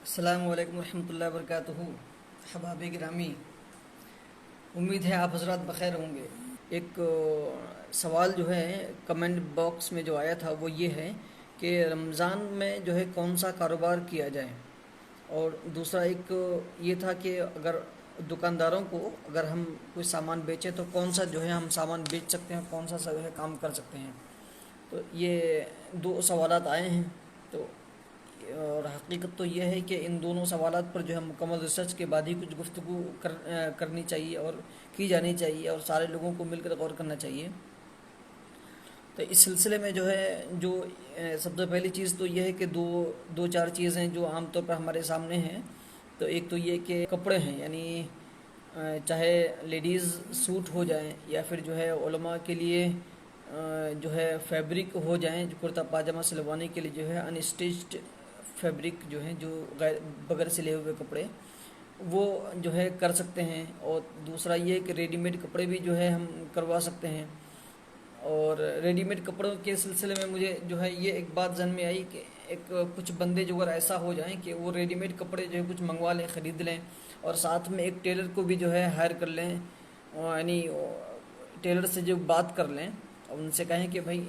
السلام علیکم ورحمۃ اللہ وبرکاتہ۔ احباب گرامی، امید ہے آپ حضرات بخیر ہوں گے۔ ایک سوال جو ہے کمنٹ باکس میں جو آیا تھا وہ یہ ہے کہ رمضان میں جو ہے کون سا کاروبار کیا جائے، اور دوسرا ایک یہ تھا کہ اگر دکانداروں کو اگر ہم کوئی سامان بیچیں تو کون سا جو ہے ہم سامان بیچ سکتے ہیں، کون سا جو ہے کام کر سکتے ہیں۔ تو یہ دو سوالات آئے ہیں، تو اور حقیقت تو یہ ہے کہ ان دونوں سوالات پر جو ہے مکمل ریسرچ کے بعد ہی کچھ گفتگو کرنی چاہیے اور کی جانی چاہیے، اور سارے لوگوں کو مل کر غور کرنا چاہیے۔ تو اس سلسلے میں جو ہے سب سے پہلی چیز تو یہ ہے کہ دو چار چیزیں جو عام طور پر ہمارے سامنے ہیں۔ تو ایک تو یہ کہ کپڑے ہیں، یعنی چاہے لیڈیز سوٹ ہو جائیں یا پھر جو ہے علماء کے لیے جو ہے فیبرک ہو جائیں، جو کرتا پاجامہ سلوانے کے لیے جو ہے ان اسٹیچڈ فیبرک جو ہیں، جو بغیر سلے ہوئے کپڑے وہ جو ہے کر سکتے ہیں۔ اور دوسرا یہ کہ ریڈی میڈ کپڑے بھی جو ہے ہم کروا سکتے ہیں۔ اور ریڈی میڈ کپڑوں کے سلسلے میں مجھے جو ہے یہ ایک بات ذہن میں آئی کہ کچھ بندے جو اگر ایسا ہو جائیں کہ وہ ریڈی میڈ کپڑے جو ہے کچھ منگوا لیں، خرید لیں، اور ساتھ میں ایک ٹیلر کو بھی جو ہے ہائر کر لیں، یعنی ٹیلر سے جو بات کر لیں اور ان سے کہیں کہ بھائی،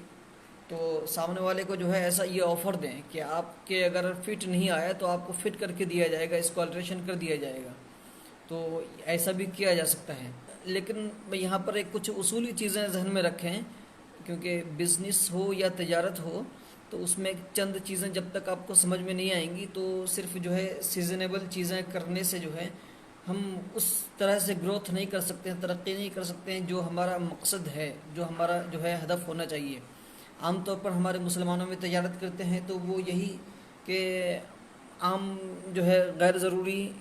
تو سامنے والے کو جو ہے ایسا یہ آفر دیں کہ آپ کے اگر فٹ نہیں آیا تو آپ کو فٹ کر کے دیا جائے گا، اس کو الٹریشن کر دیا جائے گا۔ تو ایسا بھی کیا جا سکتا ہے، لیکن یہاں پر ایک کچھ اصولی چیزیں ذہن میں رکھیں، کیونکہ بزنس ہو یا تجارت ہو تو اس میں چند چیزیں جب تک آپ کو سمجھ میں نہیں آئیں گی تو صرف جو ہے سیزنیبل چیزیں کرنے سے جو ہے ہم اس طرح سے گروتھ نہیں کر سکتے ہیں، ترقی نہیں کر سکتے ہیں جو ہمارا مقصد ہے، جو ہمارا جو ہے ہدف ہونا چاہیے۔ عام طور پر ہمارے مسلمانوں میں تجارت کرتے ہیں تو وہ یہی کہ عام جو ہے غیر ضروری،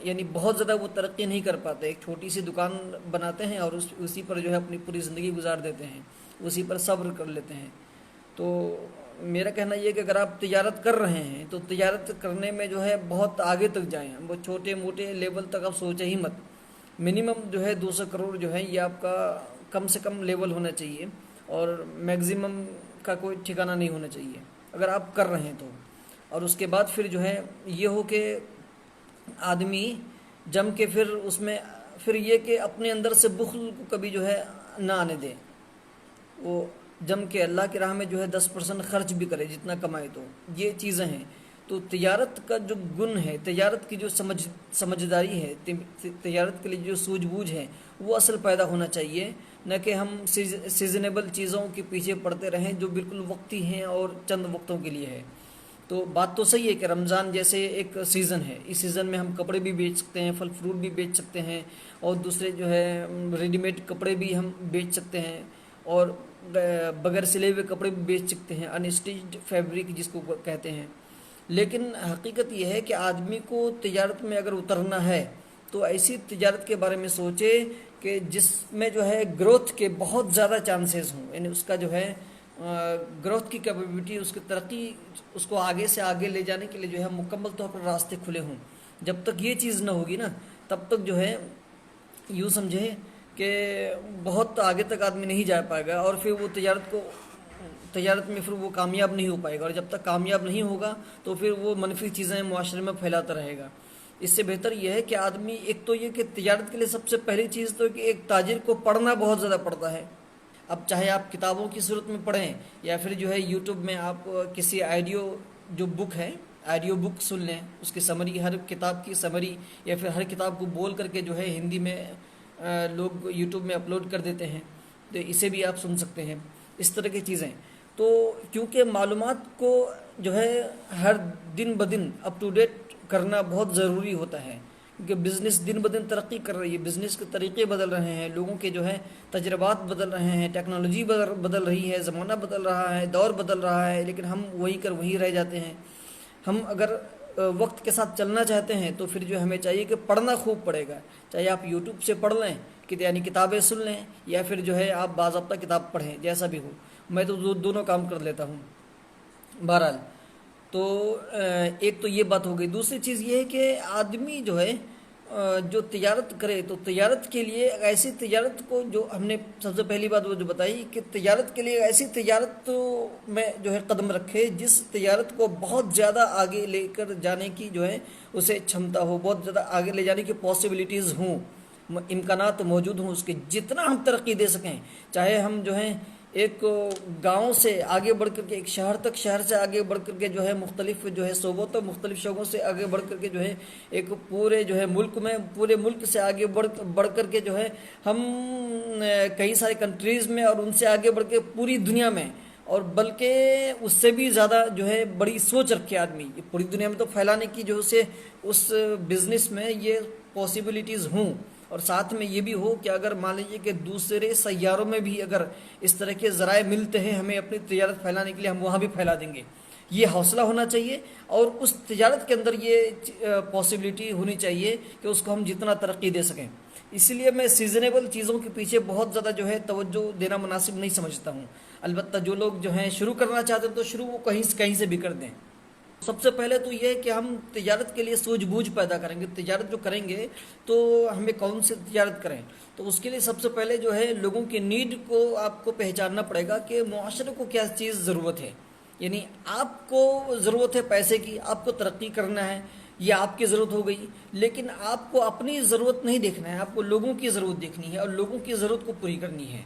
یعنی بہت زیادہ وہ ترقی نہیں کر پاتے، ایک چھوٹی سی دکان بناتے ہیں اور اسی پر جو ہے اپنی پوری زندگی گزار دیتے ہیں، اسی پر صبر کر لیتے ہیں۔ تو میرا کہنا یہ کہ اگر آپ تجارت کر رہے ہیں تو تجارت کرنے میں جو ہے بہت آگے تک جائیں، وہ چھوٹے موٹے لیول تک آپ سوچیں ہی مت۔ منیمم جو ہے 200 کروڑ جو ہے یہ آپ کا کم سے کم لیول ہونا چاہیے، اور میگزیمم کا کوئی ٹھکانہ نہیں ہونا چاہیے اگر آپ کر رہے ہیں تو۔ اور اس کے بعد پھر جو ہے یہ ہو کہ آدمی جم کے پھر یہ کہ اپنے اندر سے بخل کو کبھی جو ہے نہ آنے دے، وہ جم کے اللہ کی راہ میں جو ہے 10% خرچ بھی کرے جتنا کمائے۔ تو یہ چیزیں ہیں۔ تو تجارت کا جو گن ہے، تجارت کی جو سمجھداری ہے، تجارت کے لیے جو سوجھ بوجھ ہے وہ اصل پیدا ہونا چاہیے، نہ کہ ہم سیزنیبل چیزوں کے پیچھے پڑتے رہیں جو بالکل وقتی ہیں اور چند وقتوں کے لیے ہے۔ تو بات تو صحیح ہے کہ رمضان جیسے ایک سیزن ہے، اس سیزن میں ہم کپڑے بھی بیچ سکتے ہیں، پھل فروٹ بھی بیچ سکتے ہیں، اور دوسرے جو ہے ریڈی میڈ کپڑے بھی ہم بیچ سکتے ہیں، اور بغیر سلے ہوئے کپڑے بھی بیچ سکتے ہیں، ان اسٹیچڈ فیبرک جس کو کہتے ہیں۔ لیکن حقیقت یہ ہے کہ آدمی کو تجارت میں اگر اترنا ہے تو ایسی تجارت کے بارے میں سوچے کہ جس میں جو ہے گروتھ کے بہت زیادہ چانسز ہوں، یعنی اس کا جو ہے گروتھ کی کیپیبلٹی، اس کی ترقی، اس کو آگے سے آگے لے جانے کے لیے جو ہے مکمل طور پر راستے کھلے ہوں۔ جب تک یہ چیز نہ ہوگی نا تب تک جو ہے یوں سمجھے کہ بہت آگے تک آدمی نہیں جا پائے گا، اور پھر وہ تجارت میں پھر وہ کامیاب نہیں ہو پائے گا، اور جب تک کامیاب نہیں ہوگا تو پھر وہ منفی چیزیں معاشرے میں پھیلاتا رہے گا۔ اس سے بہتر یہ ہے کہ آدمی، ایک تو یہ کہ تجارت کے لیے سب سے پہلی چیز تو کہ ایک تاجر کو پڑھنا بہت زیادہ پڑتا ہے۔ اب چاہے آپ کتابوں کی صورت میں پڑھیں یا پھر جو ہے یوٹیوب میں آپ کسی آڈیو جو بک ہے، آڈیو بک سن لیں، اس کی سمری، ہر کتاب کی سمری، یا پھر ہر کتاب کو بول کر کے جو ہے ہندی میں لوگ یوٹیوب میں اپلوڈ کر دیتے ہیں، تو اسے بھی آپ سن سکتے ہیں، اس طرح کی چیزیں۔ تو کیونکہ معلومات کو جو ہے ہر دن بدن اپ ٹو ڈیٹ کرنا بہت ضروری ہوتا ہے، کیونکہ بزنس دن بدن ترقی کر رہی ہے، بزنس کے طریقے بدل رہے ہیں، لوگوں کے جو ہے تجربات بدل رہے ہیں، ٹیکنالوجی بدل رہی ہے، زمانہ بدل رہا ہے، دور بدل رہا ہے، لیکن ہم وہی کر وہی رہ جاتے ہیں۔ ہم اگر وقت کے ساتھ چلنا چاہتے ہیں تو پھر جو ہمیں چاہیے کہ پڑھنا خوب پڑے گا، چاہے آپ یوٹیوب سے پڑھ لیں، یعنی کتابیں سن لیں، یا پھر جو ہے آپ باضابطہ کتاب پڑھیں، جیسا بھی ہو۔ میں تو دونوں کام کر لیتا ہوں بہرحال۔ تو ایک تو یہ بات ہو گئی۔ دوسری چیز یہ ہے کہ آدمی جو ہے جو تجارت کرے تو تجارت کے لیے ایسی تجارت کو، جو ہم نے سب سے پہلی بات وہ جو بتائی کہ تجارت کے لیے ایسی تجارت میں جو ہے قدم رکھے جس تجارت کو بہت زیادہ آگے لے کر جانے کی جو ہے اسے چھمتا ہو، بہت زیادہ آگے لے جانے کی پاسبلٹیز ہوں، امکانات موجود ہوں، اس کے جتنا ہم ترقی دے سکیں، چاہے ہم جو ہیں ایک گاؤں سے آگے بڑھ کر کے ایک شہر تک، شہر سے آگے بڑھ کر کے جو ہے مختلف جو ہے صوبوں تک، مختلف شعبوں سے آگے بڑھ کر کے جو ہے ایک پورے جو ہے ملک میں، پورے ملک سے آگے بڑھ کر کے جو ہے ہم کئی سارے کنٹریز میں، اور ان سے آگے بڑھ کے پوری دنیا میں، اور بلکہ اس سے بھی زیادہ جو ہے بڑی سوچ رکھے آدمی پوری دنیا میں تو پھیلانے کی جو اسے اس بزنس میں یہ پاسبلٹیز ہوں، اور ساتھ میں یہ بھی ہو کہ اگر مان لیجیے کہ دوسرے سیاروں میں بھی اگر اس طرح کے ذرائع ملتے ہیں ہمیں اپنی تجارت پھیلانے کے لیے، ہم وہاں بھی پھیلا دیں گے، یہ حوصلہ ہونا چاہیے، اور اس تجارت کے اندر یہ پاسبلٹی ہونی چاہیے کہ اس کو ہم جتنا ترقی دے سکیں۔ اسی لیے میں سیزنیبل چیزوں کے پیچھے بہت زیادہ جو ہے توجہ دینا مناسب نہیں سمجھتا ہوں، البتہ جو لوگ جو ہیں شروع کرنا چاہتے ہیں تو شروع وہ کہیں سے بھی کر دیں۔ سب سے پہلے تو یہ ہے کہ ہم تجارت کے لیے سوجھ بوجھ پیدا کریں گے، تجارت جو کریں گے تو ہمیں کون سی تجارت کریں، تو اس کے لیے سب سے پہلے جو ہے لوگوں کی نیڈ کو آپ کو پہچاننا پڑے گا کہ معاشرے کو کیا چیز ضرورت ہے، یعنی آپ کو ضرورت ہے پیسے کی، آپ کو ترقی کرنا ہے، یہ آپ کی ضرورت ہو گئی، لیکن آپ کو اپنی ضرورت نہیں دیکھنا ہے، آپ کو لوگوں کی ضرورت دیکھنی ہے اور لوگوں کی ضرورت کو پوری کرنی ہے۔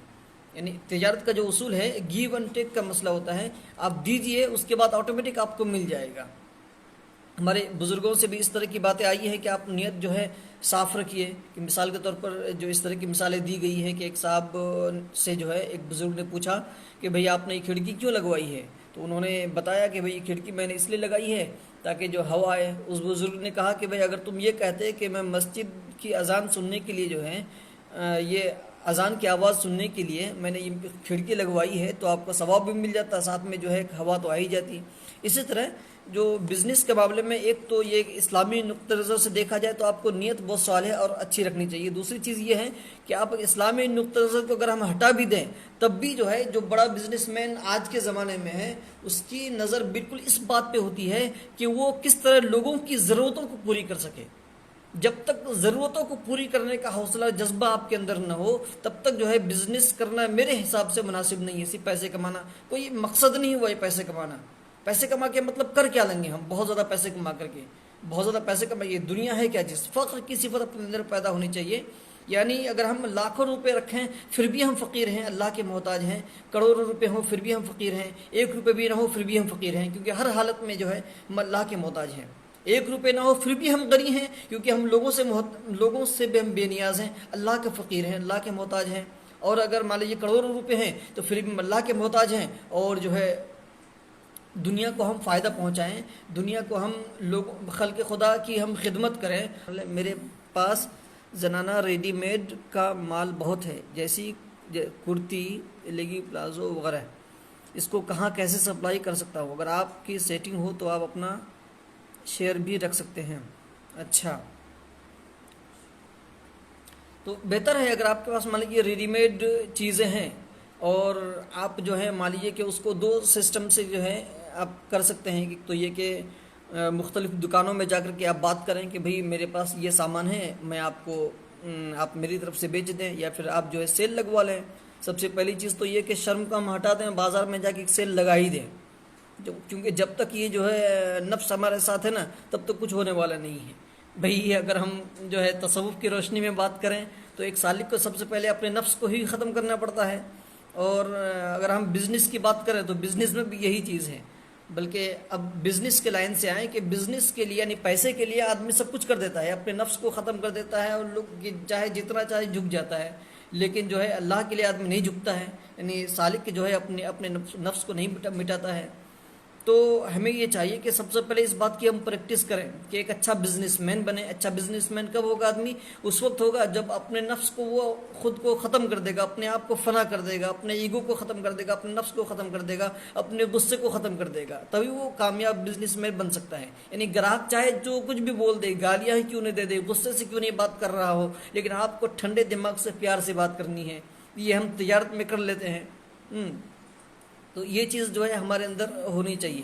یعنی تجارت کا جو اصول ہے گیو اینڈ ٹیک کا مسئلہ ہوتا ہے، آپ دیجئے اس کے بعد آٹومیٹک آپ کو مل جائے گا۔ ہمارے بزرگوں سے بھی اس طرح کی باتیں آئی ہیں کہ آپ نیت جو ہے صاف رکھیے، کہ مثال کے طور پر جو اس طرح کی مثالیں دی گئی ہیں کہ ایک صاحب سے جو ہے ایک بزرگ نے پوچھا کہ بھئی آپ نے یہ کھڑکی کیوں لگوائی ہے، تو انہوں نے بتایا کہ بھئی یہ کھڑکی میں نے اس لیے لگائی ہے تاکہ جو ہوا آئے۔ اس بزرگ نے کہا کہ بھئی اگر تم یہ کہتے کہ میں مسجد کی اذان سننے کے لیے جو ہے یہ اذان کی آواز سننے کے لیے میں نے یہ کھڑکی لگوائی ہے تو آپ کو ثواب بھی مل جاتا، ساتھ میں جو ہے ہوا تو آ ہی جاتی۔ اسی طرح جو بزنس کے معاملے میں ایک تو یہ اسلامی نقطہ نظر سے دیکھا جائے تو آپ کو نیت بہت صالح اور اچھی رکھنی چاہیے۔ دوسری چیز یہ ہے کہ آپ اسلامی نقطہ نظر کو اگر ہم ہٹا بھی دیں تب بھی جو ہے جو بڑا بزنس مین آج کے زمانے میں ہے اس کی نظر بالکل اس بات پہ ہوتی ہے کہ وہ کس طرح لوگوں کی ضرورتوں کو پوری کر سکے۔ جب تک ضرورتوں کو پوری کرنے کا حوصلہ جذبہ آپ کے اندر نہ ہو تب تک جو ہے بزنس کرنا میرے حساب سے مناسب نہیں ہے۔ صرف پیسے کمانا کوئی مقصد نہیں ہوا، یہ پیسے کمانا، پیسے کما کے مطلب کر کیا لیں گے ہم بہت زیادہ پیسے کما کر کے، بہت زیادہ پیسے کمائیے، دنیا ہے کیا جس فقر کی صفت اپنے اندر پیدا ہونی چاہیے۔ یعنی اگر ہم لاکھوں روپے رکھیں پھر بھی ہم فقیر ہیں، اللہ کے محتاج ہیں، کروڑوں روپے ہوں پھر بھی ہم فقیر ہیں، 1 روپے بھی نہ ہو پھر بھی ہم فقیر ہیں، کیونکہ ہر حالت میں جو ہے ہم اللہ کے محتاج ہیں۔ 1 روپے نہ ہو پھر بھی ہم غنی ہیں، کیونکہ ہم لوگوں سے بھی ہم بے نیاز ہیں، اللہ کے فقیر ہیں، اللہ کے محتاج ہیں۔ اور اگر مان لیجیے کروڑوں روپے ہیں تو پھر بھی ہم اللہ کے محتاج ہیں، اور جو ہے دنیا کو ہم فائدہ پہنچائیں، دنیا کو ہم خلق خدا کی ہم خدمت کریں۔ میرے پاس زنانہ ریڈی میڈ کا مال بہت ہے، جیسی کرتی، لیگی پلازو وغیرہ، اس کو کہاں کیسے سپلائی کر سکتا ہوں؟ اگر آپ کی سیٹنگ ہو تو آپ اپنا شیئر بھی رکھ سکتے ہیں۔ اچھا، تو بہتر ہے اگر آپ کے پاس مان لیجیے ریڈی میڈ چیزیں ہیں اور آپ جو ہے مان لیجیے کہ اس کو 2 سسٹم سے جو ہے آپ کر سکتے ہیں۔ تو یہ کہ مختلف دکانوں میں جا کر کے آپ بات کریں کہ بھئی میرے پاس یہ سامان ہے، میں آپ کو آپ میری طرف سے بیچ دیں، یا پھر آپ جو ہے سیل لگوا لیں۔ سب سے پہلی چیز تو یہ کہ شرم کو ہم ہٹا دیں، بازار میں جا کے ایک سیل لگا ہی دیں، کیونکہ جب تک یہ جو ہے نفس ہمارے ساتھ ہے نا تب تک کچھ ہونے والا نہیں ہے۔ بھئی اگر ہم جو ہے تصوف کی روشنی میں بات کریں تو ایک سالک کو سب سے پہلے اپنے نفس کو ہی ختم کرنا پڑتا ہے، اور اگر ہم بزنس کی بات کریں تو بزنس میں بھی یہی چیز ہے۔ بلکہ اب بزنس کے لائن سے آئیں کہ بزنس کے لیے یعنی پیسے کے لیے آدمی سب کچھ کر دیتا ہے، اپنے نفس کو ختم کر دیتا ہے، اور لوگ چاہے جتنا چاہے جھک جاتا ہے، لیکن جو ہے اللہ کے لیے آدمی نہیں جھکتا ہے، یعنی سالک جو ہے اپنے نفس کو نہیں مٹاتا ہے۔ تو ہمیں یہ چاہیے کہ سب سے پہلے اس بات کی ہم پریکٹس کریں کہ ایک اچھا بزنس مین بنے۔ اچھا بزنس مین کب ہوگا آدمی؟ اس وقت ہوگا جب اپنے نفس کو وہ خود کو ختم کر دے گا، اپنے آپ کو فنا کر دے گا، اپنے ایگو کو ختم کر دے گا، اپنے نفس کو ختم کر دے گا، اپنے غصے کو ختم کر دے گا، تبھی وہ کامیاب بزنس مین بن سکتا ہے۔ یعنی گراہک چاہے جو کچھ بھی بول دے، گالیاں ہی کیوں نہیں دے دے، غصے سے کیوں نہیں بات کر رہا ہو، لیکن آپ کو ٹھنڈے دماغ سے پیار سے بات کرنی ہے۔ یہ ہم تجارت میں کر لیتے ہیں، تو یہ چیز جو ہے ہمارے اندر ہونی چاہیے۔